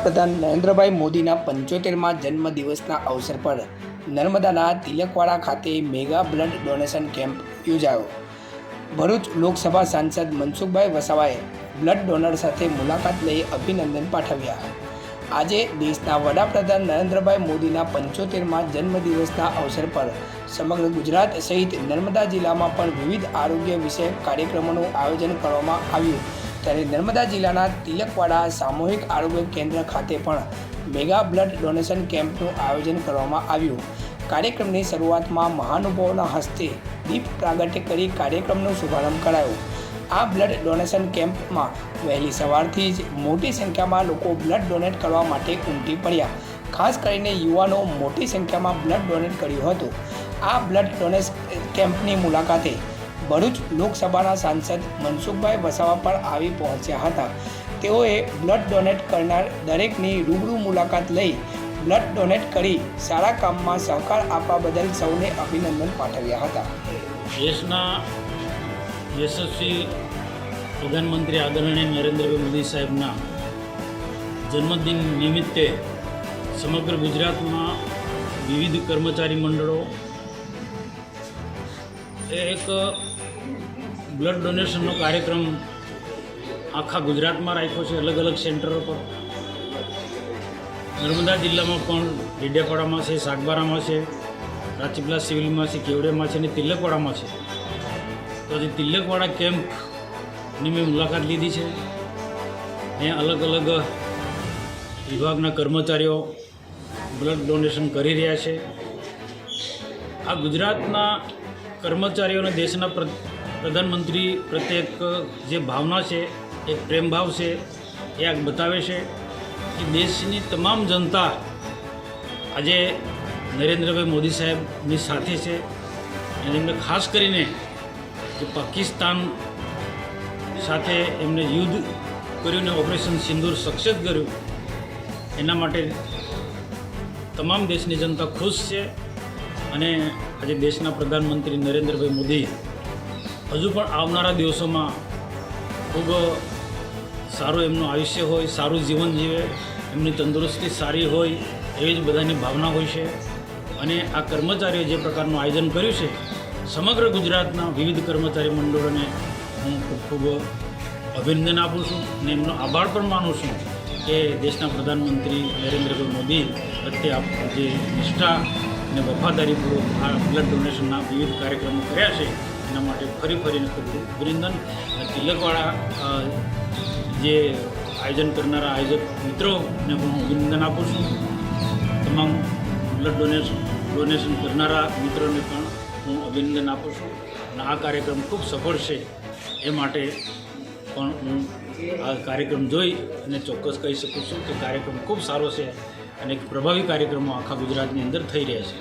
વડાપ્રધાન નરેન્દ્રભાઈ મોદીના 75મા જન્મદિવસના અવસર પર નર્મદાના તિલકવાડા ખાતે મેગા બ્લડ ડોનેશન કેમ્પ યોજાયો। ભરૂચ લોકસભા સાંસદ મનસુખભાઈ વસાવાએ બ્લડ ડોનર સાથે મુલાકાત લઈ અભિનંદન પાઠવ્યા। આજે દેશના વડાપ્રધાન નરેન્દ્રભાઈ મોદીના 75મા જન્મદિવસના અવસર પર સમગ્ર ગુજરાત સહિત નર્મદા જિલ્લામાં પણ વિવિધ આરોગ્ય વિષયક કાર્યક્રમોનું આયોજન કરવામાં આવ્યું। ત્યારે નર્મદા જિલ્લાના તિલકવાડા સામૂહિક આરોગ્ય કેન્દ્ર ખાતે પણ મેગા બ્લડ ડોનેશન કેમ્પનું આયોજન કરવામાં આવ્યું। કાર્યક્રમની શરૂઆતમાં મહાનુભાવોના હસ્તે દીપ પ્રાગટ્ય કરી કાર્યક્રમનો શુભારંભ કરાયો। આ બ્લડ ડોનેશન કેમ્પમાં વહેલી સવારથી જ મોટી સંખ્યામાં લોકો બ્લડ ડોનેટ કરવા માટે ઉમટી પડ્યા। ખાસ કરીને યુવાનો મોટી સંખ્યામાં બ્લડ ડોનેટ કર્યું હતું। આ બ્લડ ડોનેશન કેમ્પની મુલાકાતે ભરૂચ લોકસભાના સાંસદ મનસુખભાઈ વસાવા પણ આવી પહોંચ્યા હતા। તેઓએ બ્લડ ડોનેટ કરનાર દરેકની રૂબરૂ મુલાકાત લઈ બ્લડ ડોનેટ કરી સારા કામમાં સહકાર આપવા બદલ સૌને અભિનંદન પાઠવ્યા હતા। દેશના યશસ્વી પ્રધાનમંત્રી આદરણીય નરેન્દ્રભાઈ મોદી સાહેબના જન્મદિન નિમિત્તે સમગ્ર ગુજરાતમાં વિવિધ કર્મચારી મંડળો એક બ્લડ ડોનેશનનો કાર્યક્રમ આખા ગુજરાતમાં રાખ્યો છે, અલગ અલગ સેન્ટરો પર। નર્મદા જિલ્લામાં પણ ડેડિયાપાડામાં છે, સાગબારામાં છે, રાજપીપળા સિવિલમાં છે, કેવડિયામાં છે અને તિલકવાડામાં છે। તો આજે તિલકવાડા કેમ્પની મેં મુલાકાત લીધી છે। અહીંયા અલગ અલગ વિભાગના કર્મચારીઓ બ્લડ ડોનેશન કરી રહ્યા છે। આ ગુજરાતના કર્મચારીઓને દેશના પ્રધાનમંત્રી પ્રત્યેક જે ભાવના છે, એક પ્રેમભાવ છે, એ આ બતાવે છે કે દેશની તમામ જનતા આજે નરેન્દ્રભાઈ મોદી સાહેબની સાથે છે। અને એમને ખાસ કરીને જે પાકિસ્તાન સાથે એમને યુદ્ધ કર્યું ને ઓપરેશન સિંદૂર સક્સેસ કર્યું, એના માટે તમામ દેશની જનતા ખુશ છે। અને આજે દેશના પ્રધાનમંત્રી નરેન્દ્રભાઈ મોદી હજુ પણ આવનારા દિવસોમાં ખૂબ સારું એમનું આયુષ્ય હોય, સારું જીવન જીવે, એમની તંદુરસ્તી સારી હોય એવી જ બધાની ભાવના હોય છે। અને આ કર્મચારીઓ જે પ્રકારનું આયોજન કર્યું છે, સમગ્ર ગુજરાતના વિવિધ કર્મચારી મંડળોને હું ખૂબ ખૂબ અભિનંદન આપું છું અને એમનો આભાર પણ માનું છું કે દેશના પ્રધાનમંત્રી નરેન્દ્રભાઈ મોદી પ્રત્યે આપ જે નિષ્ઠા અને વફાદારીપૂર્વક આ બ્લડ ડોનેશનના વિવિધ કાર્યક્રમો કર્યા છે, એના માટે ફરીને ખૂબ અભિનંદન। તિલકવાડા જે આયોજન કરનારા આયોજક મિત્રોને પણ હું અભિનંદન આપું છું। તમામ બ્લડ ડોનેશન કરનારા મિત્રોને પણ હું અભિનંદન આપું છું। અને આ કાર્યક્રમ ખૂબ સફળ છે એ માટે પણ હું આ કાર્યક્રમ જોઈ અને ચોક્કસ કહી શકું છું કે કાર્યક્રમ ખૂબ સારો છે અને પ્રભાવી કાર્યક્રમો આખા ગુજરાતની અંદર થઈ રહ્યા છે।